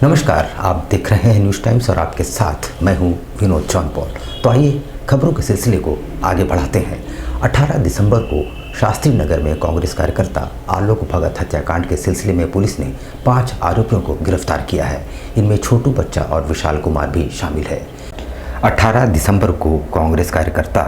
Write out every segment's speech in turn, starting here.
नमस्कार, आप देख रहे हैं न्यूज़ टाइम्स और आपके साथ मैं हूं विनोद जौनपॉल। तो आइए खबरों के सिलसिले को आगे बढ़ाते हैं। 18 दिसंबर को शास्त्री नगर में कांग्रेस कार्यकर्ता आलोक भगत हत्याकांड के सिलसिले में पुलिस ने 5 आरोपियों को गिरफ्तार किया है। इनमें छोटू बच्चा और विशाल कुमार भी शामिल है। 18 दिसंबर को कांग्रेस कार्यकर्ता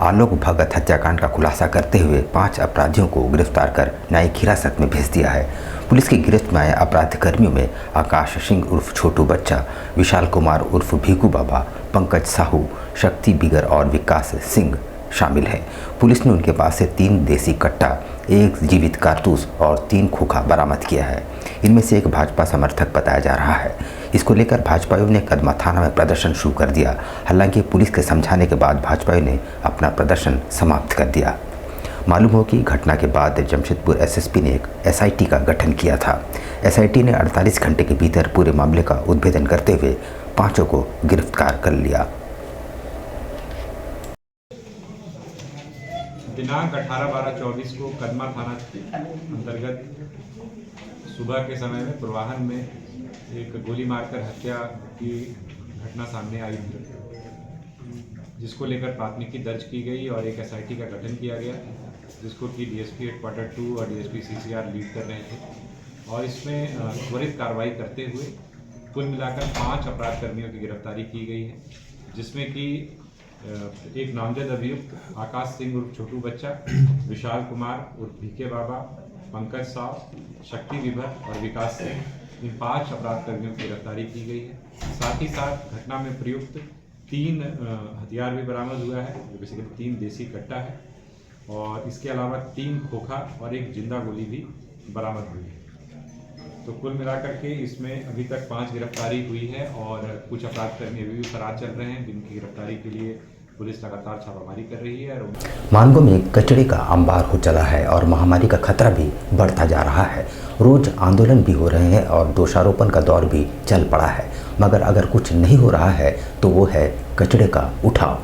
आलोक भगत हत्याकांड का खुलासा करते हुए 5 अपराधियों को गिरफ्तार कर न्यायिक हिरासत में भेज दिया है। पुलिस की गिरफ्त में आए अपराधी कर्मियों में आकाश सिंह उर्फ छोटू बच्चा, विशाल कुमार उर्फ भीकू बाबा, पंकज साहू, शक्ति बिगर और विकास सिंह शामिल है। पुलिस ने उनके पास से 3 देसी कट्टा, 1 जीवित कारतूस और 3 खोखा बरामद किया है। इनमें से एक भाजपा समर्थक बताया जा रहा है। इसको लेकर भाजपाइयों ने कदमा थाना में प्रदर्शन शुरू कर दिया। हालांकि पुलिस के समझाने के बाद भाजपाइयों ने अपना प्रदर्शन समाप्त कर दिया। मालूम हो कि घटना के बाद जमशेदपुर एसएसपी ने एक एसआईटी का गठन किया था। एसआईटी ने 48 घंटे के भीतर पूरे मामले का उद्भेदन करते हुए 5 को गिरफ्तार कर लिया। दिनांक 18/12/24 को कदमा थाना अंतर्गत सुबह के समय में पूर्वाहन में एक गोली मारकर हत्या की घटना सामने आई थी, जिसको लेकर प्राथमिकी दर्ज की गई और एक एसआईटी का गठन किया गया, जिसको कि डीएसपी हेडक्वार्टर 2 और डीएसपी सीसीआर लीड कर रहे थे। और इसमें त्वरित कार्रवाई करते हुए कुल मिलाकर 5 अपराध कर्मियों की गिरफ्तारी की गई है, जिसमें कि एक नामजद अभियुक्त आकाश सिंह उर्फ छोटू बच्चा, विशाल कुमार उर्फ भीके बाबा, पंकज साव, शक्ति बिभर और विकास सिंह, इन 5 अपराध कर्मियों की गिरफ्तारी की गई है। साथ ही साथ घटना में प्रयुक्त 3 हथियार भी बरामद हुआ है, जो बेसिकली 3 देसी कट्टा है, और इसके अलावा 3 खोखा और 1 जिंदा गोली भी बरामद हुई है। तो कुल मिलाकर के इसमें अभी तक 5 गिरफ्तारी हुई है और कुछ अपराध कर्मी अभी भी फरार चल रहे हैं, जिनकी गिरफ्तारी के लिए पुलिस लगातार छापामारी कर रही है। मानगो में कचरे का अंबार हो चला है और महामारी का खतरा भी बढ़ता जा रहा है। रोज आंदोलन भी हो रहे हैं और दोषारोपण का दौर भी चल पड़ा है, मगर अगर कुछ नहीं हो रहा है तो वो है कचरे का उठाव।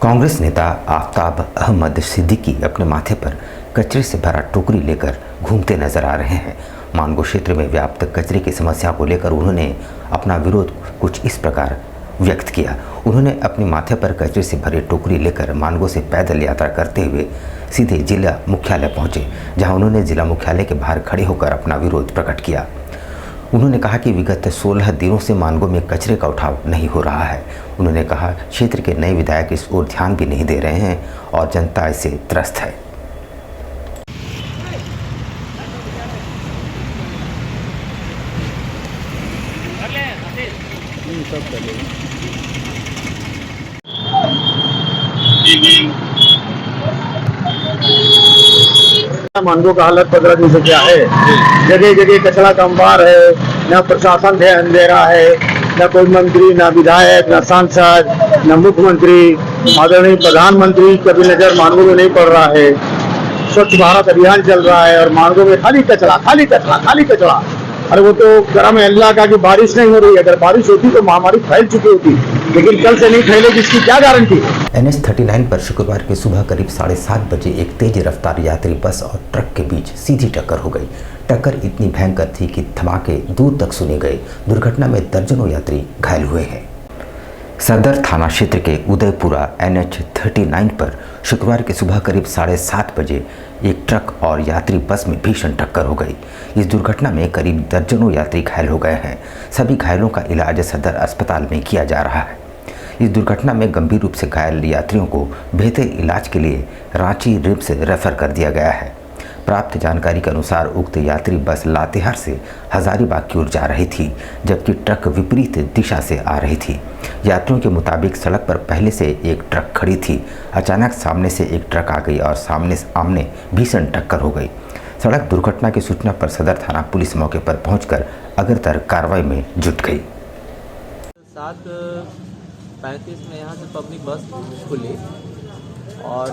कांग्रेस नेता आफ्ताब अहमद सिद्दीकी अपने माथे पर कचरे से भरा टोकरी लेकर घूमते नजर आ रहे हैं। मानगो क्षेत्र में व्याप्त कचरे की समस्या को लेकर उन्होंने अपना विरोध कुछ इस प्रकार व्यक्त किया। उन्होंने अपने माथे पर कचरे से भरी टोकरी लेकर मानगो से पैदल यात्रा करते हुए सीधे जिला मुख्यालय पहुंचे, जहां उन्होंने जिला मुख्यालय के बाहर खड़े होकर अपना विरोध प्रकट किया। उन्होंने कहा कि विगत 16 दिनों से मानगो में कचरे का उठाव नहीं हो रहा है। उन्होंने कहा क्षेत्र के नए विधायक इस ओर ध्यान भी नहीं दे रहे हैं और जनता इससे त्रस्त है। मानगो का हालत 15 दिन से क्या है। जगह जगह कचरा का अंबार है, न प्रशासन ध्यान दे रहा है, न कोई मंत्री, न विधायक, न सांसद, न मुख्यमंत्री, आदरणीय प्रधानमंत्री की भी नजर मानगो में नहीं पड़ रहा है। स्वच्छ भारत अभियान चल रहा है और मानगो में खाली कचरा, खाली कचरा, खाली कचरा। अरे वो तो करम है अल्लाह का कि बारिश नहीं हो रही है। अगर बारिश होती तो महामारी फैल चुकी होती, लेकिन कल से नहीं फैलेगी, इसकी क्या गारंटी। NH 39 पर शुक्रवार की सुबह करीब 7:30 बजे एक तेज रफ्तार यात्री बस और ट्रक के बीच सीधी टक्कर हो गई। टक्कर इतनी भयंकर थी कि धमाके दूर तक सुने गए। दुर्घटना में दर्जनों यात्री घायल हुए हैं। सदर थाना क्षेत्र के उदयपुरा NH 39 पर शुक्रवार की सुबह करीब 7:30 बजे एक ट्रक और यात्री बस में भीषण टक्कर हो गई। इस दुर्घटना में करीब दर्जनों यात्री घायल हो गए हैं। सभी घायलों का इलाज सदर अस्पताल में किया जा रहा है। इस दुर्घटना में गंभीर रूप से घायल यात्रियों को बेहतर इलाज के लिए रांची रिम्स रेफर कर दिया गया है। प्राप्त जानकारी के अनुसार उक्त यात्री बस लातेहार से हजारीबाग की ओर जा रही थी, जबकि ट्रक विपरीत दिशा से आ रही थी। यात्रियों के मुताबिक सड़क पर पहले से एक ट्रक खड़ी थी। अचानक सामने से एक ट्रक आ गई और सामने भीषण टक्कर हो गई। सड़क दुर्घटना की सूचना पर सदर थाना पुलिस मौके पर पहुंचकर अग्रतर कार्रवाई में जुट गई। 7:35 में यहाँ से पब्लिक बस खुली और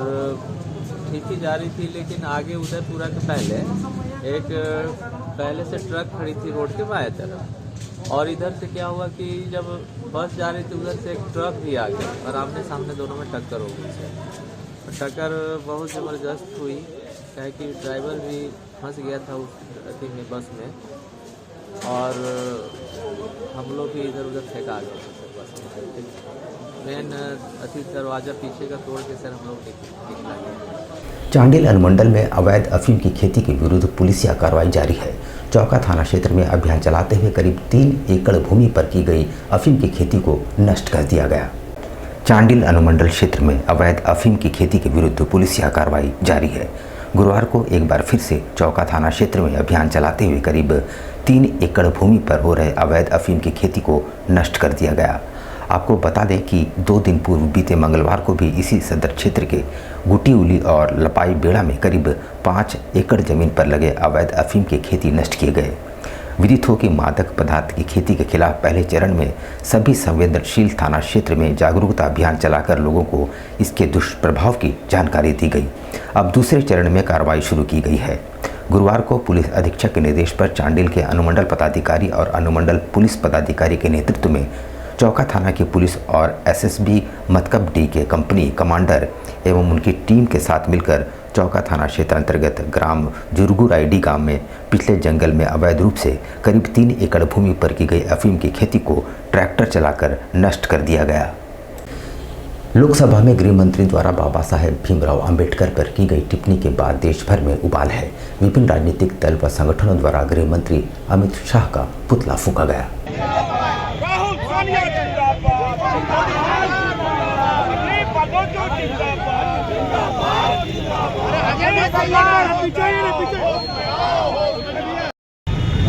ठीक ही जा रही थी, लेकिन आगे उदयपुरा के पहले से ट्रक खड़ी थी रोड के बाएं तरफ, और इधर से क्या हुआ कि जब बस जा रही थी उधर से एक ट्रक भी आ गया और आमने सामने दोनों में टक्कर हो गई। टक्कर बहुत ज़बरदस्त हुई, क्या कि ड्राइवर भी फंस गया था उस बस में, और हम लोग भी इधर उधर फेंका गए थे सर। बस मेन अति दरवाज़ा पीछे का तोड़ के सर हम लोग निकला गया। चांडिल अनुमंडल में अवैध अफीम की खेती के विरुद्ध पुलिसिया कार्रवाई जारी है। चौका थाना क्षेत्र में अभियान चलाते हुए करीब 3 एकड़ भूमि पर की गई अफीम की खेती को नष्ट कर दिया गया। चांडिल अनुमंडल क्षेत्र में अवैध अफीम की खेती के विरुद्ध पुलिसिया कार्रवाई जारी है। गुरुवार को एक बार फिर से चौका थाना क्षेत्र में अभियान चलाते हुए करीब 3 एकड़ भूमि पर हो रहे अवैध अफीम की खेती को नष्ट कर दिया गया। आपको बता दें कि 2 दिन पूर्व बीते मंगलवार को भी इसी सदर क्षेत्र के गुटीउली और लपाई बेड़ा में करीब 5 एकड़ जमीन पर लगे अवैध अफीम की खेती नष्ट किए गए। विदित हो कि मादक पदार्थ की खेती के खिलाफ पहले चरण में सभी संवेदनशील थाना क्षेत्र में जागरूकता अभियान चलाकर लोगों को इसके दुष्प्रभाव की जानकारी दी गई। अब दूसरे चरण में कार्रवाई शुरू की गई है। गुरुवार को पुलिस अधीक्षक के निर्देश पर चांडिल के अनुमंडल पदाधिकारी और अनुमंडल पुलिस पदाधिकारी के नेतृत्व में चौका थाना की पुलिस और एसएसबी मतकब डी के कंपनी कमांडर एवं उनकी टीम के साथ मिलकर चौका थाना क्षेत्र अंतर्गत ग्राम जुरगुराइडी गांव में पिछले जंगल में अवैध रूप से करीब 3 एकड़ भूमि पर की गई अफीम की खेती को ट्रैक्टर चलाकर नष्ट कर दिया गया। लोकसभा में गृह मंत्री द्वारा बाबा साहेब भीमराव अंबेडकर पर की गई टिप्पणी के बाद देश भर में उबाल है। विभिन्न राजनीतिक दल व संगठनों द्वारा गृह मंत्री अमित शाह का पुतला फूंका गया।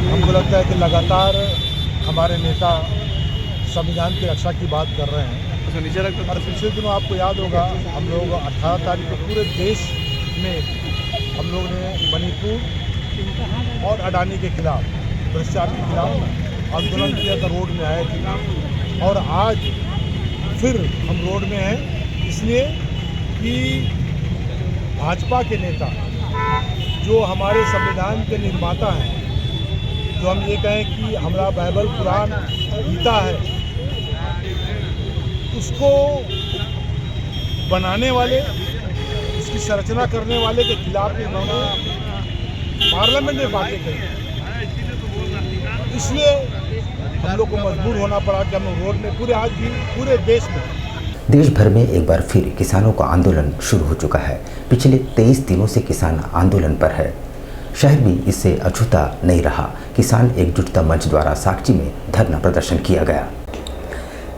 हमको लगता है कि लगातार हमारे नेता संविधान की रक्षा की बात कर रहे हैं और पिछले दिनों आपको याद होगा हम लोग 18 तारीख को पूरे देश में हम लोग ने मणिपुर और अडानी के खिलाफ भ्रष्टाचार के खिलाफ आंदोलन किया था, रोड में आए थे और आज फिर हम रोड में हैं इसलिए कि भाजपा के नेता जो हमारे संविधान के निर्माता हैं, जो हम ये कहें कि हमारा बाइबल कुरान गीता है, उसको बनाने वाले, इसकी संरचना करने वाले के खिलाफ इन्होंने पार्लियामेंट में बातें कही। इसलिए हम लोग को मजबूर होना पड़ा कि हम रोड में पूरे देश में देश भर में एक बार फिर किसानों का आंदोलन शुरू हो चुका है। पिछले 23 दिनों से किसान आंदोलन पर है। शहर भी इससे अछूता नहीं रहा। किसान एकजुटता मंच द्वारा साक्षी में धरना प्रदर्शन किया गया।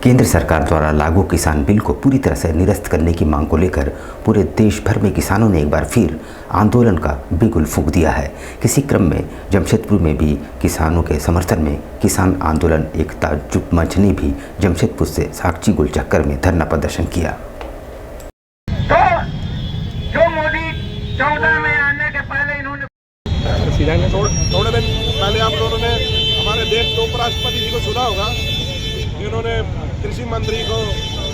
केंद्र सरकार द्वारा लागू किसान बिल को पूरी तरह से निरस्त करने की मांग को लेकर पूरे देश भर में किसानों ने एक बार फिर आंदोलन का बिगुल फूंक दिया है। किसी क्रम में जमशेदपुर में भी किसानों के समर्थन में किसान आंदोलन एकता जुट मंच ने भी जमशेदपुर से साक्षी गोल चक्कर में धरना प्रदर्शन किया। तो जो मोदी 14 में आने के पहले इन्होंने थोड़े दिन पहले आप लोगों ने हमारे देश के उपराष्ट्रपति जी को सुना होगा, इन्होंने कृषि मंत्री को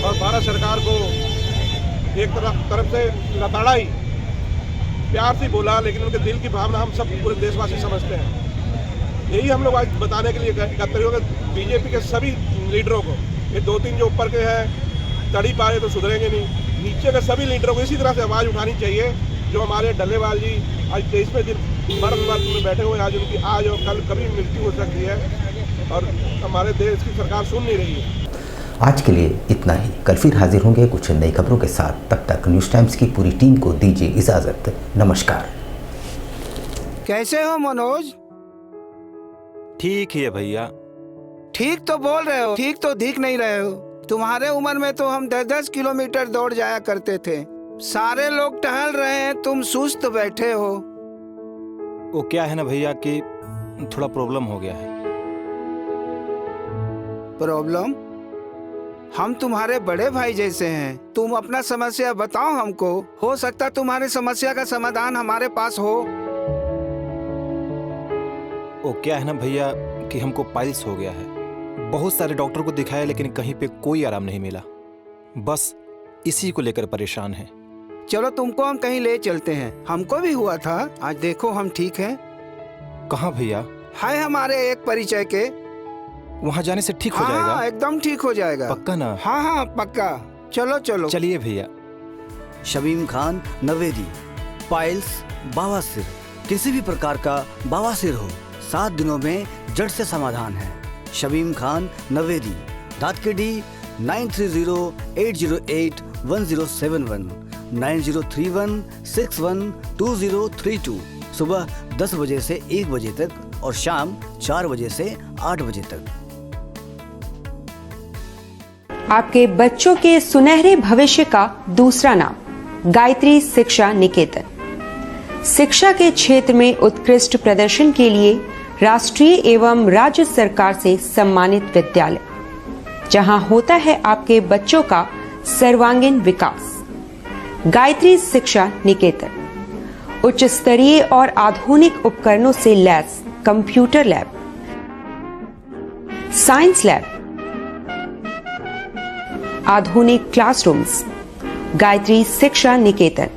और भारत सरकार को एक तरफ से लताड़ा ही प्यार से बोला, लेकिन उनके दिल की भावना हम सब पूरे देशवासी समझते हैं। यही हम लोग आज बताने के लिए एकत्र हो गए बीजेपी के सभी लीडरों को। ये 2-3 जो ऊपर के हैं तड़ी पाए तो सुधरेंगे नहीं, नीचे के सभी लीडरों को इसी तरह से आवाज़ उठानी चाहिए। जो हमारे डल्लेवाल जी आज 23वें दिन मर्द में बैठे हुए, आज उनकी आज और कल कभी मृत्यु हो सकती है और हमारे देश की सरकार सुन नहीं रही है। आज के लिए इतना ही। कल फिर हाजिर होंगे कुछ नई खबरों के साथ। तब तक न्यूज़ टाइम्स की पूरी टीम को दीजिए इजाजत। नमस्कार। कैसे हो मनोज? ठीक है भैया। ठीक तो बोल रहे हो, ठीक तो दिख नहीं रहे हो। तुम्हारे उम्र में तो हम 10-10 किलोमीटर दौड़ जाया करते थे। सारे लोग टहल रहे हैं, तुम सुस्त बैठे हो। वो क्या है ना भैया कि थोड़ा प्रॉब्लम हो गया है। प्रॉब्लम? हम तुम्हारे बड़े भाई जैसे हैं, तुम अपना समस्या बताओ हमको। हो सकता तुम्हारी समस्या का समाधान हमारे पास हो। वो क्या है ना भैया कि हमको पाइल्स हो गया है। बहुत सारे डॉक्टर को दिखाया लेकिन कहीं पे कोई आराम नहीं मिला। बस इसी को लेकर परेशान है। चलो तुमको हम कहीं ले चलते हैं, हमको भी हुआ था। आज देखो हम ठीक हैं। कहाँ भैया? है हमारे एक परिचय के। वहाँ जाने से ठीक हो जाएगा? हाँ, एकदम ठीक हो जाएगा। पक्का ना? हाँ हाँ पक्का। चलो चलो चलिए भैया। शमीम खान नवेदी। पाइल्स, बवासीर, किसी भी प्रकार का बवासीर हो 7 दिनों में जड़ से समाधान है। शबीम खान नवेदी, धातकेडी 9308081071 9031612032 सुबह 10 बजे से 1 बजे तक और शाम 4 बजे से 8 बजे तक। आपके बच्चों के सुनहरे भविष्य का दूसरा नाम गायत्री शिक्षा निकेतन। शिक्षा के क्षेत्र में उत्कृष्ट प्रदर्शन के लिए राष्ट्रीय एवं राज्य सरकार से सम्मानित विद्यालय, जहां होता है आपके बच्चों का सर्वांगीण विकास। गायत्री शिक्षा निकेतन उच्च स्तरीय और आधुनिक उपकरणों से lace computer lab, science lab, आधुनिक क्लासरूम्स। गायत्री शिक्षा निकेतन।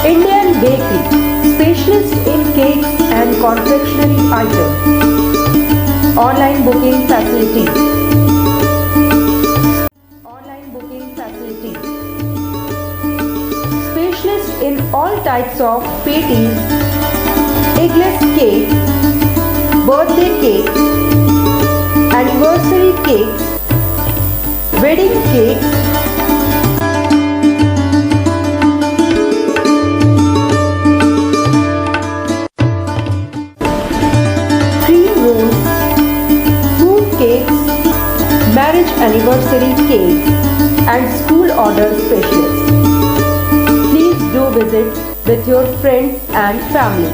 Indian Bakery, specialist in cakes and confectionery items. Online booking facility. Online booking facility. Specialist in all types of patties, eggless cake, birthday cake, anniversary cakes, wedding cakes, marriage anniversary cake and school order specialist. Please do visit with your friends and family.